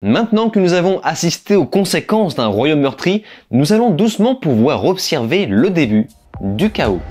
Maintenant que nous avons assisté aux conséquences d'un royaume meurtri, nous allons doucement pouvoir observer le début du chaos.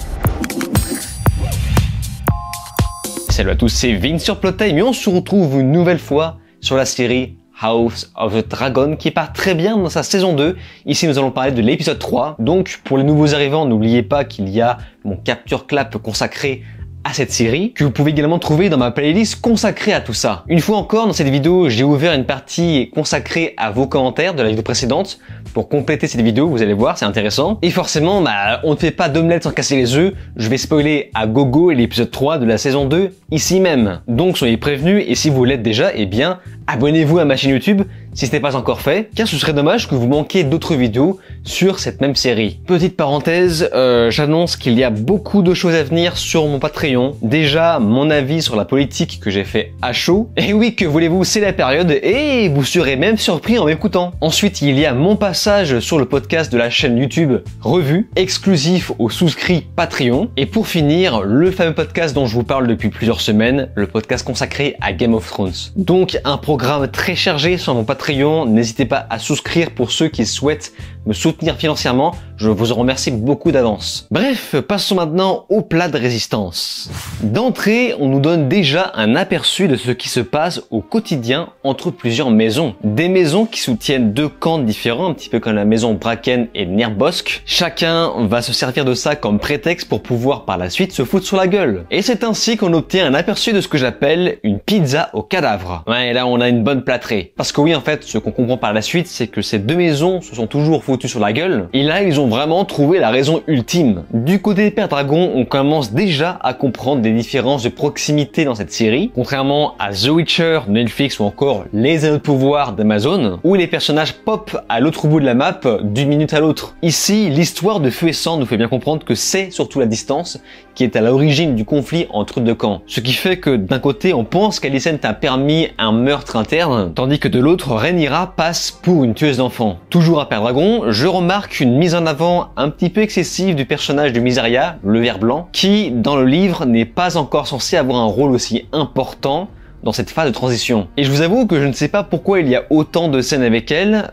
Salut à tous, c'est Vince sur Plottime et on se retrouve une nouvelle fois sur la série House of the Dragon qui part très bien dans sa saison 2. Ici nous allons parler de l'épisode 3. Donc pour les nouveaux arrivants, n'oubliez pas qu'il y a mon capture clap consacré à cette série, que vous pouvez également trouver dans ma playlist consacrée à tout ça. Une fois encore, dans cette vidéo, j'ai ouvert une partie consacrée à vos commentaires de la vidéo précédente. Pour compléter cette vidéo, vous allez voir, c'est intéressant. Et forcément, on ne fait pas d'omelette sans casser les œufs. Je vais spoiler à gogo l'épisode 3 de la saison 2, ici même. Donc soyez prévenus, et si vous l'êtes déjà, eh bien, abonnez-vous à ma chaîne YouTube si ce n'est pas encore fait, car ce serait dommage que vous manquiez d'autres vidéos sur cette même série. Petite parenthèse, j'annonce qu'il y a beaucoup de choses à venir sur mon Patreon. Déjà, mon avis sur la politique que j'ai fait à chaud. Et oui, que voulez-vous, c'est la période, et vous serez même surpris en m'écoutant. Ensuite, il y a mon passage sur le podcast de la chaîne YouTube Revue, exclusif aux souscrits Patreon. Et pour finir, le fameux podcast dont je vous parle depuis plusieurs semaines, le podcast consacré à Game of Thrones. Donc, un programme très chargé sur mon Patreon. N'hésitez pas à souscrire pour ceux qui souhaitent me soutenir financièrement. Je vous en remercie beaucoup d'avance. Bref, passons maintenant au plat de résistance. D'entrée, on nous donne déjà un aperçu de ce qui se passe au quotidien entre plusieurs maisons. Des maisons qui soutiennent deux camps différents, un petit peu comme la maison Bracken et Nirbosk. Chacun va se servir de ça comme prétexte pour pouvoir par la suite se foutre sur la gueule. Et c'est ainsi qu'on obtient un aperçu de ce que j'appelle une pizza au cadavre. Ouais, et là on a une bonne plâtrée. Parce que oui, en fait, ce qu'on comprend par la suite, c'est que ces deux maisons se sont toujours foutues sur la gueule. Et là, ils ont vraiment trouvé la raison ultime. Du côté des Pères Dragons, on commence déjà à comprendre des différences de proximité dans cette série, contrairement à The Witcher de Netflix ou encore Les Anneaux de Pouvoir d'Amazon, où les personnages pop à l'autre bout de la map d'une minute à l'autre. Ici, l'histoire de Feu et Sang nous fait bien comprendre que c'est surtout la distance qui est à l'origine du conflit entre deux camps. Ce qui fait que d'un côté, on pense qu'Alicent a permis un meurtre interne, tandis que de l'autre, Rhaenyra passe pour une tueuse d'enfants. Toujours à Père Dragon, je remarque une mise en avant un petit peu excessive du personnage de Mysaria, le ver blanc, qui, dans le livre, n'est pas encore censé avoir un rôle aussi important dans cette phase de transition. Et je vous avoue que je ne sais pas pourquoi il y a autant de scènes avec elle,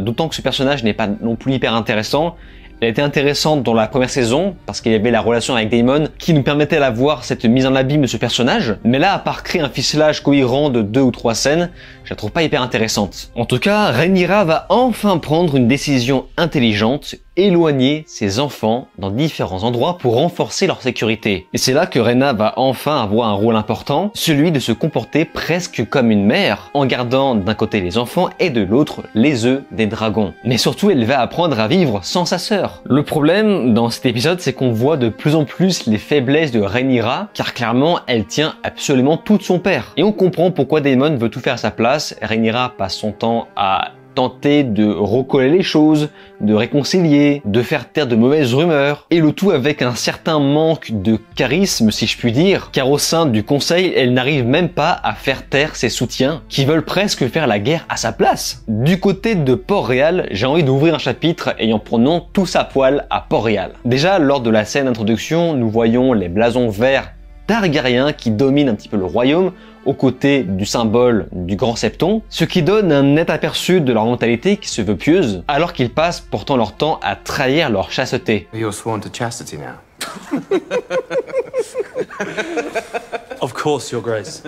d'autant que ce personnage n'est pas non plus hyper intéressant. Elle était intéressante dans la première saison, parce qu'il y avait la relation avec Daemon qui nous permettait d'avoir cette mise en abîme de ce personnage. Mais là, à part créer un ficelage cohérent de 2 ou 3 scènes, je la trouve pas hyper intéressante. En tout cas, Rhaenyra va enfin prendre une décision intelligente, éloigner ses enfants dans différents endroits pour renforcer leur sécurité. Et c'est là que Rhaena va enfin avoir un rôle important, celui de se comporter presque comme une mère, en gardant d'un côté les enfants et de l'autre les œufs des dragons. Mais surtout, elle va apprendre à vivre sans sa sœur. Le problème dans cet épisode, c'est qu'on voit de plus en plus les faiblesses de Rhaenyra, car clairement, elle tient absolument tout de son père. Et on comprend pourquoi Daemon veut tout faire à sa place. Rhaenyra passe son temps à tenter de recoller les choses, de réconcilier, de faire taire de mauvaises rumeurs, et le tout avec un certain manque de charisme, si je puis dire, car au sein du conseil, elle n'arrive même pas à faire taire ses soutiens, qui veulent presque faire la guerre à sa place. Du côté de Port-Réal, j'ai envie d'ouvrir un chapitre ayant pour nom Tous à poil à Port-Réal. Déjà, lors de la scène d'introduction, nous voyons les blasons verts Targaryens qui dominent un petit peu le royaume, aux côtés du symbole du Grand Septon, ce qui donne un net aperçu de leur mentalité qui se veut pieuse, alors qu'ils passent pourtant leur temps à trahir leur chasteté. You're sworn to chastity now. Of course, Your Grace.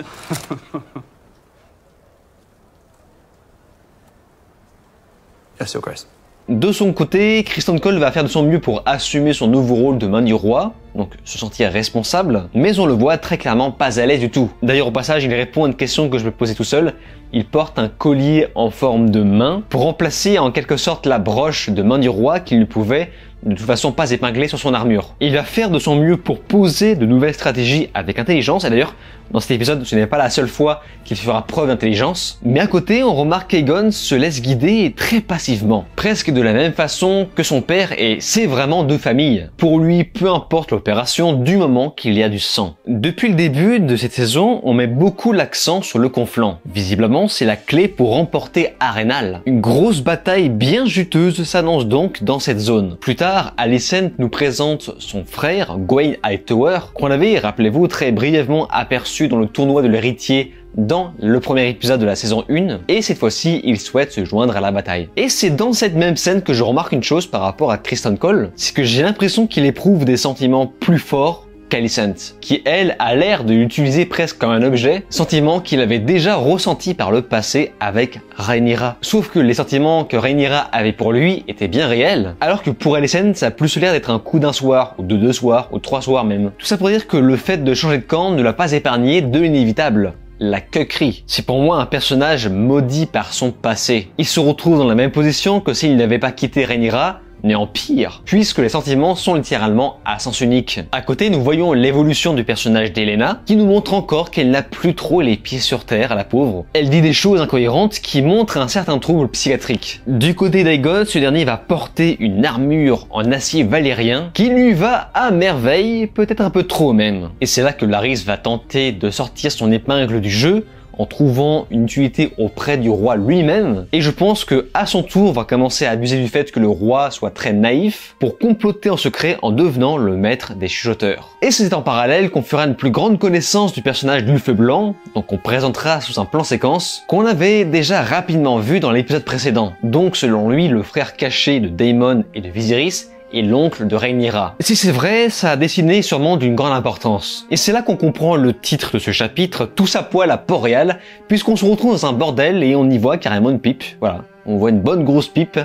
Yes, Your Grace. De son côté, Criston Cole va faire de son mieux pour assumer son nouveau rôle de main du roi, donc se sentir responsable, mais on le voit très clairement pas à l'aise du tout. D'ailleurs au passage, il répond à une question que je me posais tout seul. Il porte un collier en forme de main pour remplacer en quelque sorte la broche de main du roi qu'il ne pouvait de toute façon pas épingler sur son armure. Il va faire de son mieux pour poser de nouvelles stratégies avec intelligence, et d'ailleurs dans cet épisode ce n'est pas la seule fois qu'il fera preuve d'intelligence, mais à côté on remarque qu'Aegon se laisse guider très passivement, presque de la même façon que son père, et c'est vraiment deux familles. Pour lui, peu importe l'opération du moment qu'il y a du sang. Depuis le début de cette saison, on met beaucoup l'accent sur le conflant. Visiblement, c'est la clé pour remporter Harrenhal. Une grosse bataille bien juteuse s'annonce donc dans cette zone. Plus tard, Alicent nous présente son frère, Gwaine Hightower, qu'on avait, rappelez-vous, très brièvement aperçu dans le tournoi de l'héritier dans le premier épisode de la saison 1, et cette fois-ci, il souhaite se joindre à la bataille. Et c'est dans cette même scène que je remarque une chose par rapport à Criston Cole, c'est que j'ai l'impression qu'il éprouve des sentiments plus forts qu'Alicent, qui elle a l'air de l'utiliser presque comme un objet, sentiment qu'il avait déjà ressenti par le passé avec Rhaenyra. Sauf que les sentiments que Rhaenyra avait pour lui étaient bien réels, alors que pour Alicent ça a plus l'air d'être un coup d'un soir, ou de 2 soirs, ou 3 soirs même. Tout ça pour dire que le fait de changer de camp ne l'a pas épargné de l'inévitable. La queuerie. C'est pour moi un personnage maudit par son passé. Il se retrouve dans la même position que s'il n'avait pas quitté Rhaenyra, mais en pire, puisque les sentiments sont littéralement à sens unique. À côté, nous voyons l'évolution du personnage d'Elaena, qui nous montre encore qu'elle n'a plus trop les pieds sur terre, la pauvre. Elle dit des choses incohérentes qui montrent un certain trouble psychiatrique. Du côté d'Aegon, ce dernier va porter une armure en acier valérien, qui lui va à merveille, peut-être un peu trop même. Et c'est là que Larys va tenter de sortir son épingle du jeu, en trouvant une utilité auprès du roi lui-même, et je pense que à son tour on va commencer à abuser du fait que le roi soit très naïf pour comploter en secret en devenant le maître des chuchoteurs. Et c'est en parallèle qu'on fera une plus grande connaissance du personnage d'Ulfe Blanc, donc on présentera sous un plan séquence, qu'on avait déjà rapidement vu dans l'épisode précédent, donc selon lui le frère caché de Daemon et de Viserys, et l'oncle de Rhaenyra. Si c'est vrai, ça a dessiné sûrement d'une grande importance. Et c'est là qu'on comprend le titre de ce chapitre, Tous à poil à Port-Réal, puisqu'on se retrouve dans un bordel et on y voit carrément une pipe. Voilà, on voit une bonne grosse pipe.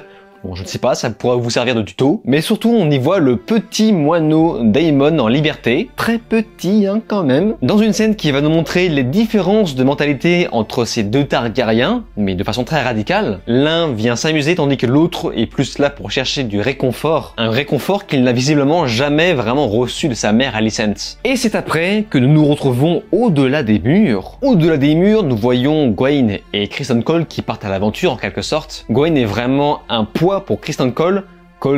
Bon, je ne sais pas, ça pourra vous servir de tuto. Mais surtout, on y voit le petit moineau Daemon en liberté. Très petit, hein, quand même. Dans une scène qui va nous montrer les différences de mentalité entre ces deux Targaryens, mais de façon très radicale. L'un vient s'amuser tandis que l'autre est plus là pour chercher du réconfort. Un réconfort qu'il n'a visiblement jamais vraiment reçu de sa mère Alicent. Et c'est après que nous nous retrouvons au-delà des murs. Au-delà des murs, nous voyons Gwaine et Criston Cole qui partent à l'aventure en quelque sorte. Gwaine est vraiment un poids pour Criston Cole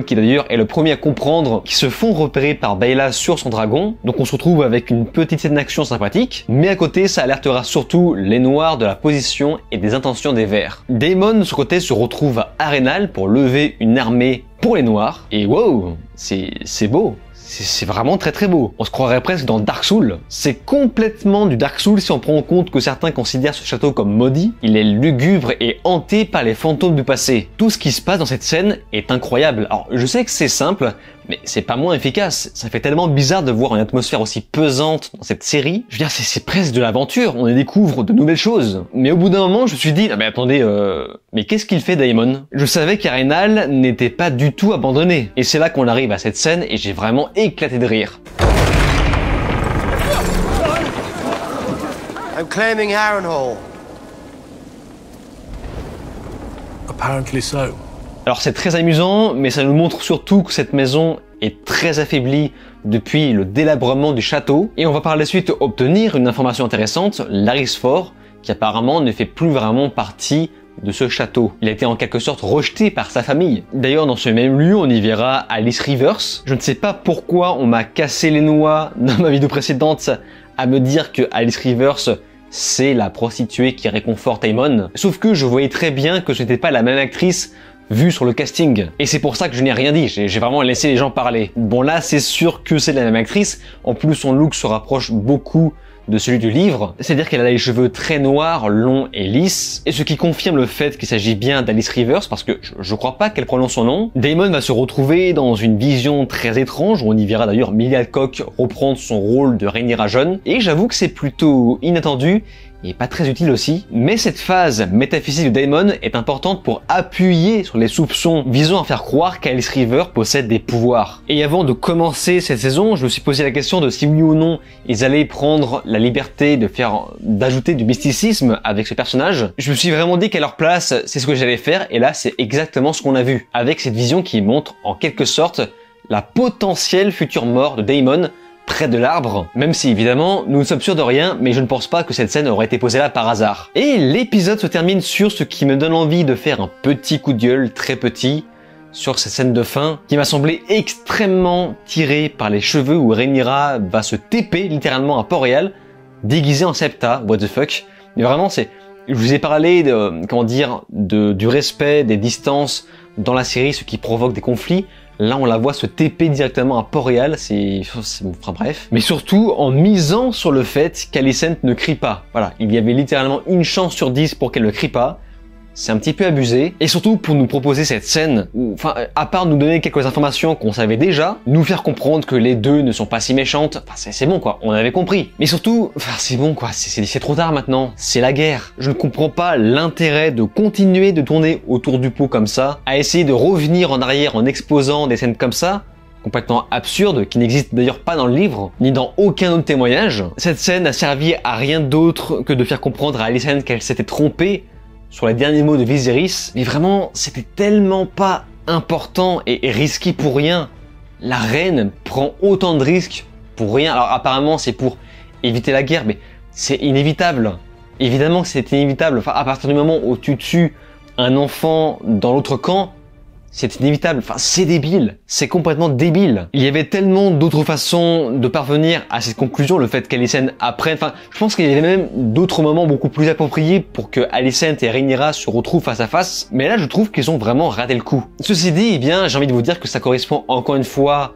qui d'ailleurs est le premier à comprendre, qui se font repérer par Baela sur son dragon, donc on se retrouve avec une petite scène d'action sympathique, mais à côté ça alertera surtout les noirs de la position et des intentions des verts. Daemon de son côté se retrouve à Harrenhal pour lever une armée pour les noirs, et wow, c'est beau. C'est vraiment très très beau. On se croirait presque dans Dark Souls. C'est complètement du Dark Souls si on prend en compte que certains considèrent ce château comme maudit. Il est lugubre et hanté par les fantômes du passé. Tout ce qui se passe dans cette scène est incroyable. Alors je sais que c'est simple, mais c'est pas moins efficace. Ça fait tellement bizarre de voir une atmosphère aussi pesante dans cette série. Je veux dire, c'est presque de l'aventure. On y découvre de nouvelles choses. Mais au bout d'un moment, je me suis dit, ah mais attendez, mais qu'est-ce qu'il fait Daemon? Je savais qu'Harrenhal n'était pas du tout abandonné. Et c'est là qu'on arrive à cette scène et j'ai vraiment éclaté de rire. I'm claiming Harrenhal. Apparently so. Alors c'est très amusant, mais ça nous montre surtout que cette maison est très affaiblie depuis le délabrement du château. Et on va par la suite obtenir une information intéressante, Larys Fort, qui apparemment ne fait plus vraiment partie de ce château. Il a été en quelque sorte rejeté par sa famille. D'ailleurs, dans ce même lieu, on y verra Alice Rivers. Je ne sais pas pourquoi on m'a cassé les noix dans ma vidéo précédente à me dire que Alice Rivers c'est la prostituée qui réconforte Aemon. Sauf que je voyais très bien que ce n'était pas la même actrice vue sur le casting. Et c'est pour ça que je n'ai rien dit, j'ai vraiment laissé les gens parler. Bon là, c'est sûr que c'est la même actrice. En plus, son look se rapproche beaucoup de celui du livre, c'est-à-dire qu'elle a les cheveux très noirs, longs et lisses, et ce qui confirme le fait qu'il s'agit bien d'Alice Rivers, parce que je crois pas qu'elle prononce son nom. Daemon va se retrouver dans une vision très étrange, où on y verra d'ailleurs Millie Alcock reprendre son rôle de Rhaenyra jeune, et j'avoue que c'est plutôt inattendu, et pas très utile aussi. Mais cette phase métaphysique de Daemon est importante pour appuyer sur les soupçons visant à faire croire qu'Alice Rivers possède des pouvoirs. Et avant de commencer cette saison, je me suis posé la question de si oui ou non ils allaient prendre la liberté d'ajouter du mysticisme avec ce personnage. Je me suis vraiment dit qu'à leur place, c'est ce que j'allais faire, et là c'est exactement ce qu'on a vu, avec cette vision qui montre en quelque sorte la potentielle future mort de Daemon près de l'arbre, même si évidemment nous ne sommes sûrs de rien, mais je ne pense pas que cette scène aurait été posée là par hasard. Et l'épisode se termine sur ce qui me donne envie de faire un petit coup de gueule, très petit, sur cette scène de fin, qui m'a semblé extrêmement tirée par les cheveux où Rhaenyra va se TP littéralement à Port-Réal, déguisée en Septa, what the fuck. Mais vraiment c'est Je vous ai parlé du respect, des distances dans la série, ce qui provoque des conflits. Là, on la voit se TP directement à Port-Réal, enfin bref. Mais surtout, en misant sur le fait qu'Alicent ne crie pas. Voilà, il y avait littéralement une chance sur 10 pour qu'elle ne crie pas. C'est un petit peu abusé. Et surtout pour nous proposer cette scène où, enfin, à part nous donner quelques informations qu'on savait déjà, nous faire comprendre que les deux ne sont pas si méchantes, enfin, c'est bon quoi, on avait compris. Mais surtout, enfin, c'est bon quoi, c'est trop tard maintenant, c'est la guerre. Je ne comprends pas l'intérêt de continuer de tourner autour du pot comme ça, à essayer de revenir en arrière en exposant des scènes comme ça, complètement absurde, qui n'existe d'ailleurs pas dans le livre, ni dans aucun autre témoignage. Cette scène n'a servi à rien d'autre que de faire comprendre à Alicent qu'elle s'était trompée sur les derniers mots de Viserys, mais vraiment, c'était tellement pas important et risqué pour rien. La reine prend autant de risques pour rien. Alors apparemment, c'est pour éviter la guerre, mais c'est inévitable. Évidemment que c'est inévitable. Enfin, à partir du moment où tu tues un enfant dans l'autre camp, c'est inévitable. Enfin, c'est débile. C'est complètement débile. Il y avait tellement d'autres façons de parvenir à cette conclusion. Le fait qu'Alicent apprenne... Enfin, je pense qu'il y avait même d'autres moments beaucoup plus appropriés pour que Alicent et Rhaenyra se retrouvent face à face. Mais là, je trouve qu'ils ont vraiment raté le coup. Ceci dit, eh bien, j'ai envie de vous dire que ça correspond encore une fois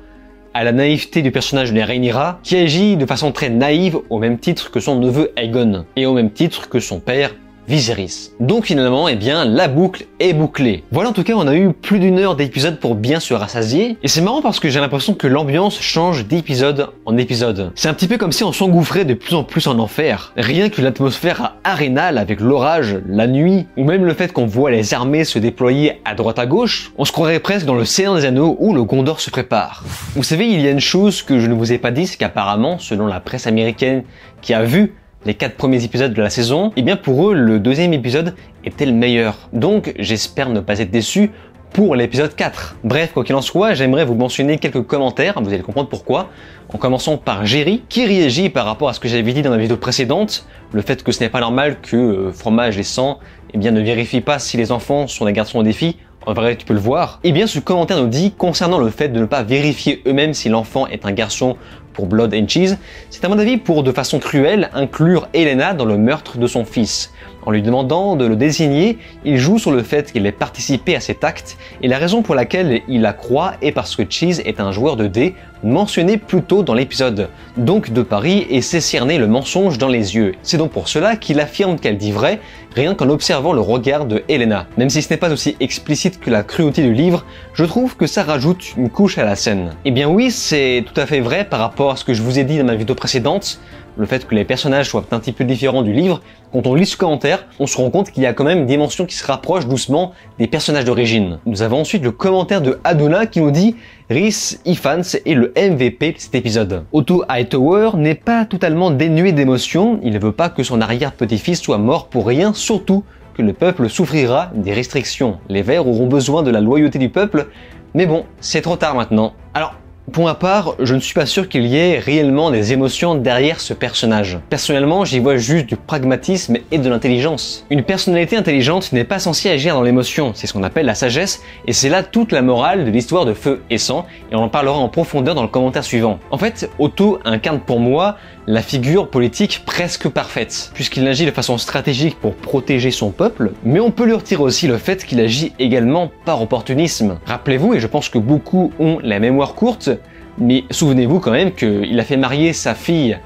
à la naïveté du personnage de Rhaenyra, qui agit de façon très naïve au même titre que son neveu Aegon, et au même titre que son père Viserys. Donc finalement, eh bien, la boucle est bouclée. Voilà, en tout cas, on a eu plus d'une heure d'épisode pour bien se rassasier. Et c'est marrant parce que j'ai l'impression que l'ambiance change d'épisode en épisode. C'est un petit peu comme si on s'engouffrait de plus en plus en enfer. Rien que l'atmosphère à Arenal avec l'orage, la nuit, ou même le fait qu'on voit les armées se déployer à droite à gauche, on se croirait presque dans le Seigneur des Anneaux où le Gondor se prépare. Vous savez, il y a une chose que je ne vous ai pas dit, c'est qu'apparemment, selon la presse américaine qui a vu les 4 premiers épisodes de la saison, eh bien pour eux, le deuxième épisode était le meilleur. Donc j'espère ne pas être déçu pour l'épisode 4. Bref, quoi qu'il en soit, j'aimerais vous mentionner quelques commentaires, vous allez comprendre pourquoi, en commençant par Jerry, qui réagit par rapport à ce que j'avais dit dans ma vidéo précédente, le fait que ce n'est pas normal que fromage et sang, eh bien ne vérifie pas si les enfants sont des garçons ou des filles. En vrai, tu peux le voir. Eh bien, ce commentaire nous dit, concernant le fait de ne pas vérifier eux-mêmes si l'enfant est un garçon pour Blood and Cheese, c'est à mon avis pour, de façon cruelle, inclure Elena dans le meurtre de son fils. En lui demandant de le désigner, il joue sur le fait qu'il ait participé à cet acte, et la raison pour laquelle il la croit est parce que Cheese est un joueur de dés mentionné plus tôt dans l'épisode, donc de pari et sait cerner le mensonge dans les yeux. C'est donc pour cela qu'il affirme qu'elle dit vrai, rien qu'en observant le regard de Elena. Même si ce n'est pas aussi explicite que la cruauté du livre, je trouve que ça rajoute une couche à la scène. Eh bien oui, c'est tout à fait vrai par rapport à ce que je vous ai dit dans ma vidéo précédente, le fait que les personnages soient un petit peu différents du livre. Quand on lit ce commentaire, on se rend compte qu'il y a quand même une dimension qui se rapproche doucement des personnages d'origine. Nous avons ensuite le commentaire de Aduna qui nous dit « Rhys Ifans est le MVP de cet épisode. Otto Hightower n'est pas totalement dénué d'émotion, il ne veut pas que son arrière-petit-fils soit mort pour rien, surtout que le peuple souffrira des restrictions. Les Verts auront besoin de la loyauté du peuple, mais bon, c'est trop tard maintenant. » Alors, pour ma part, je ne suis pas sûr qu'il y ait réellement des émotions derrière ce personnage. Personnellement, j'y vois juste du pragmatisme et de l'intelligence. Une personnalité intelligente n'est pas censée agir dans l'émotion, c'est ce qu'on appelle la sagesse, et c'est là toute la morale de l'histoire de Feu et Sang, et on en parlera en profondeur dans le commentaire suivant. En fait, Otto incarne pour moi la figure politique presque parfaite, puisqu'il agit de façon stratégique pour protéger son peuple, mais on peut lui retirer aussi le fait qu'il agit également par opportunisme. Rappelez-vous, et je pense que beaucoup ont la mémoire courte, mais souvenez-vous quand même qu'il a fait marier sa fille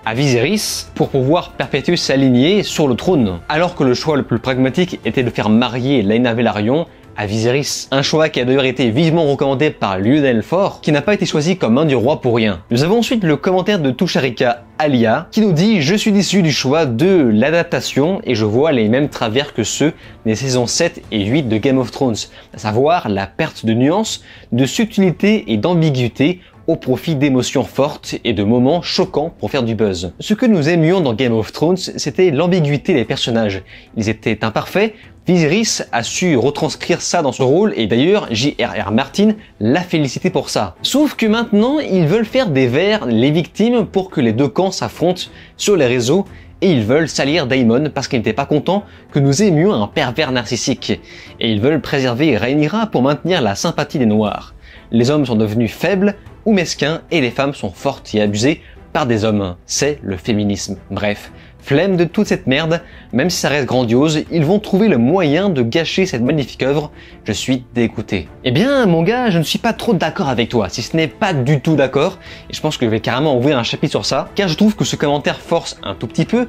à Viserys pour pouvoir perpétuer sa lignée sur le trône, alors que le choix le plus pragmatique était de faire marier Laena Velaryon à Viserys. Un choix qui a d'ailleurs été vivement recommandé par Lionel Fort, qui n'a pas été choisi comme main du roi pour rien. Nous avons ensuite le commentaire de Tusharika Alia, qui nous dit « Je suis déçu du choix de l'adaptation et je vois les mêmes travers que ceux des saisons 7 et 8 de Game of Thrones, à savoir la perte de nuances, de subtilité et d'ambiguïté au profit d'émotions fortes et de moments choquants pour faire du buzz. Ce que nous aimions dans Game of Thrones, c'était l'ambiguïté des personnages. Ils étaient imparfaits. Viserys a su retranscrire ça dans son rôle et d'ailleurs J.R.R. Martin l'a félicité pour ça. Sauf que maintenant ils veulent faire des Verts les victimes pour que les deux camps s'affrontent sur les réseaux et ils veulent salir Daemon parce qu'ils n'étaient pas contents que nous aimions un pervers narcissique. Et ils veulent préserver Rhaenyra pour maintenir la sympathie des Noirs. Les hommes sont devenus faibles ou mesquins et les femmes sont fortes et abusées par des hommes. C'est le féminisme. Bref, Flemme de toute cette merde, même si ça reste grandiose, ils vont trouver le moyen de gâcher cette magnifique œuvre. Je suis dégoûté. Eh bien, mon gars, je ne suis pas trop d'accord avec toi, si ce n'est pas du tout d'accord, et je pense que je vais carrément ouvrir un chapitre sur ça, car je trouve que ce commentaire force un tout petit peu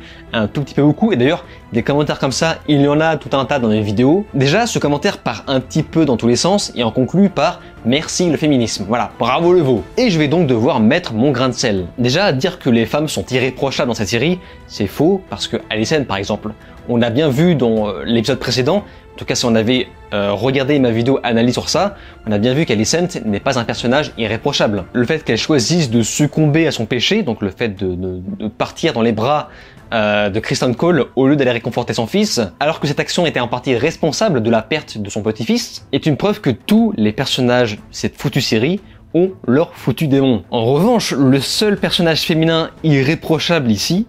beaucoup, et d'ailleurs, des commentaires comme ça, il y en a tout un tas dans les vidéos. Déjà, ce commentaire part un petit peu dans tous les sens, et en conclut par « Merci le féminisme ». Voilà, bravo le veau. Et je vais donc devoir mettre mon grain de sel. Déjà, dire que les femmes sont irréprochables dans cette série, c'est faux, parce que Alicent, par exemple, on a bien vu dans l'épisode précédent, en tout cas si on avait regardé ma vidéo analyse sur ça, on a bien vu qu'Alicent n'est pas un personnage irréprochable. Le fait qu'elle choisisse de succomber à son péché, donc le fait de partir dans les bras de Criston Cole au lieu d'aller réconforter son fils, alors que cette action était en partie responsable de la perte de son petit-fils, est une preuve que tous les personnages de cette foutue série ont leur foutu démon. En revanche, le seul personnage féminin irréprochable ici,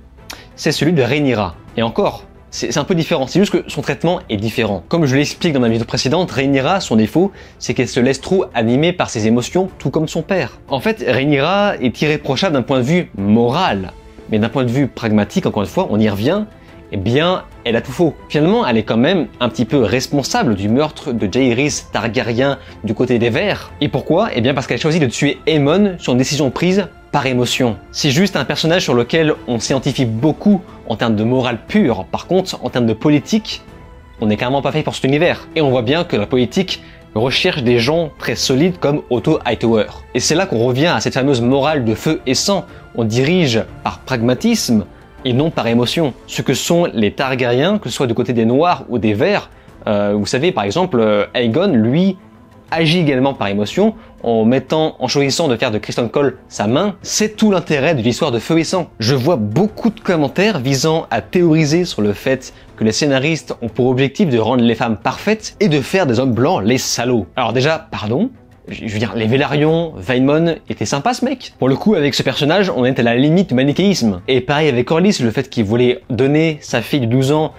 c'est celui de Rhaenyra. Et encore, c'est un peu différent, c'est juste que son traitement est différent. Comme je l'explique dans ma vidéo précédente, Rhaenyra, son défaut, c'est qu'elle se laisse trop animer par ses émotions, tout comme son père. En fait, Rhaenyra est irréprochable d'un point de vue moral, mais d'un point de vue pragmatique, encore une fois, on y revient, eh bien, elle a tout faux. Finalement, elle est quand même un petit peu responsable du meurtre de Jaehaerys Targaryen du côté des Verts. Et pourquoi? Eh bien parce qu'elle choisit de tuer Aemon sur une décision prise par émotion. C'est juste un personnage sur lequel on s'identifie beaucoup en termes de morale pure. Par contre, en termes de politique, on n'est carrément pas fait pour cet univers. Et on voit bien que la politique recherche des gens très solides comme Otto Hightower. Et c'est là qu'on revient à cette fameuse morale de feu et sang. On dirige par pragmatisme et non par émotion. Ce que sont les Targaryens, que ce soit du côté des Noirs ou des Verts, vous savez par exemple, Aegon, lui, agit également par émotion en choisissant de faire de Criston Cole sa main. C'est tout l'intérêt de l'histoire de Feu et Sang. Je vois beaucoup de commentaires visant à théoriser sur le fait que les scénaristes ont pour objectif de rendre les femmes parfaites et de faire des hommes blancs les salauds. Alors déjà, pardon, je veux dire, les Velaryon, Vaemon étaient sympas ce mec. Pour le coup, avec ce personnage, on est à la limite du manichéisme. Et pareil avec Corlys, le fait qu'il voulait donner sa fille de 12 ans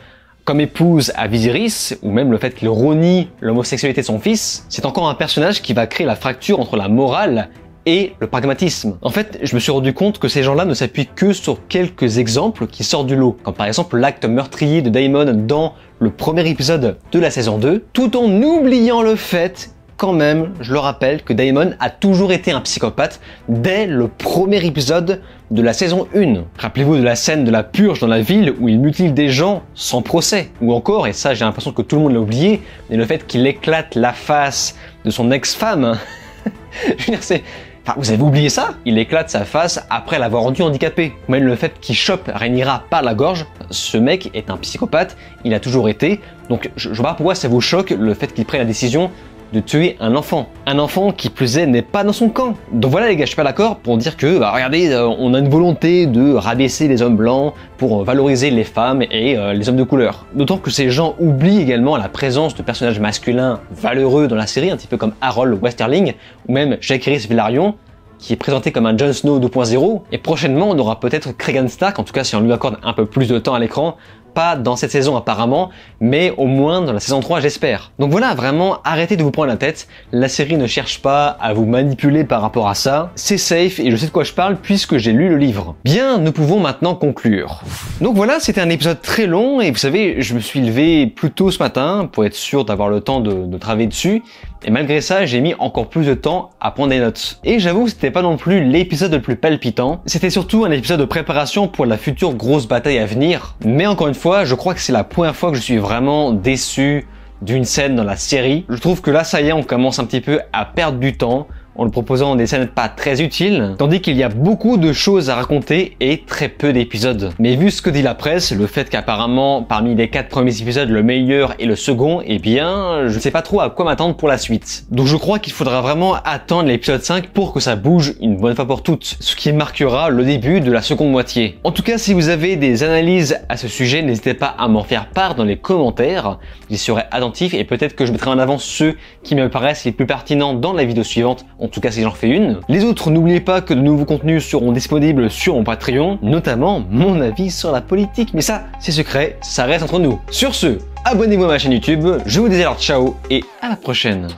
comme épouse à Viserys, ou même le fait qu'il renie l'homosexualité de son fils, c'est encore un personnage qui va créer la fracture entre la morale et le pragmatisme. En fait, je me suis rendu compte que ces gens-là ne s'appuient que sur quelques exemples qui sortent du lot, comme par exemple l'acte meurtrier de Daemon dans le premier épisode de la saison 2, tout en oubliant le fait quand même, je le rappelle, que Daemon a toujours été un psychopathe dès le premier épisode de la saison 1. Rappelez-vous de la scène de la purge dans la ville où il mutile des gens sans procès. Ou encore, et ça j'ai l'impression que tout le monde l'a oublié, mais le fait qu'il éclate la face de son ex-femme. Je veux dire, c'est... Enfin, vous avez oublié ça? Il éclate sa face après l'avoir rendu handicapé. Même le fait qu'il chope Rhaenyra par la gorge, ce mec est un psychopathe, il a toujours été. Donc je vois pas pourquoi ça vous choque le fait qu'il prenne la décision de tuer un enfant. Un enfant qui plus est n'est pas dans son camp. Donc voilà les gars, je suis pas d'accord pour dire que, regardez, on a une volonté de rabaisser les hommes blancs pour valoriser les femmes et les hommes de couleur. D'autant que ces gens oublient également la présence de personnages masculins valeureux dans la série, un petit peu comme Harold Westerling ou même Jaehaerys Velaryon, qui est présenté comme un Jon Snow 2.0. Et prochainement, on aura peut-être Cregan Stark, en tout cas si on lui accorde un peu plus de temps à l'écran, pas dans cette saison apparemment, mais au moins dans la saison 3 j'espère. Donc voilà, vraiment arrêtez de vous prendre la tête, la série ne cherche pas à vous manipuler par rapport à ça, c'est safe et je sais de quoi je parle puisque j'ai lu le livre. Bien, nous pouvons maintenant conclure. Donc voilà, c'était un épisode très long et vous savez, je me suis levé plus tôt ce matin pour être sûr d'avoir le temps de travailler dessus. Et malgré ça, j'ai mis encore plus de temps à prendre des notes. Et j'avoue que c'était pas non plus l'épisode le plus palpitant. C'était surtout un épisode de préparation pour la future grosse bataille à venir. Mais encore une fois, je crois que c'est la première fois que je suis vraiment déçu d'une scène dans la série. Je trouve que là, ça y est, on commence un petit peu à perdre du temps en le proposant des scènes pas très utiles, tandis qu'il y a beaucoup de choses à raconter et très peu d'épisodes. Mais vu ce que dit la presse, le fait qu'apparemment parmi les 4 premiers épisodes, le meilleur est le second, eh bien, je sais pas trop à quoi m'attendre pour la suite. Donc je crois qu'il faudra vraiment attendre l'épisode 5 pour que ça bouge une bonne fois pour toutes, ce qui marquera le début de la seconde moitié. En tout cas, si vous avez des analyses à ce sujet, n'hésitez pas à m'en faire part dans les commentaires, j'y serai attentif et peut-être que je mettrai en avant ceux qui me paraissent les plus pertinents dans la vidéo suivante. En tout cas si j'en fais une. Les autres, n'oubliez pas que de nouveaux contenus seront disponibles sur mon Patreon, notamment mon avis sur la politique, mais ça, c'est secret, ça reste entre nous. Sur ce, abonnez-vous à ma chaîne YouTube, je vous dis alors ciao et à la prochaine.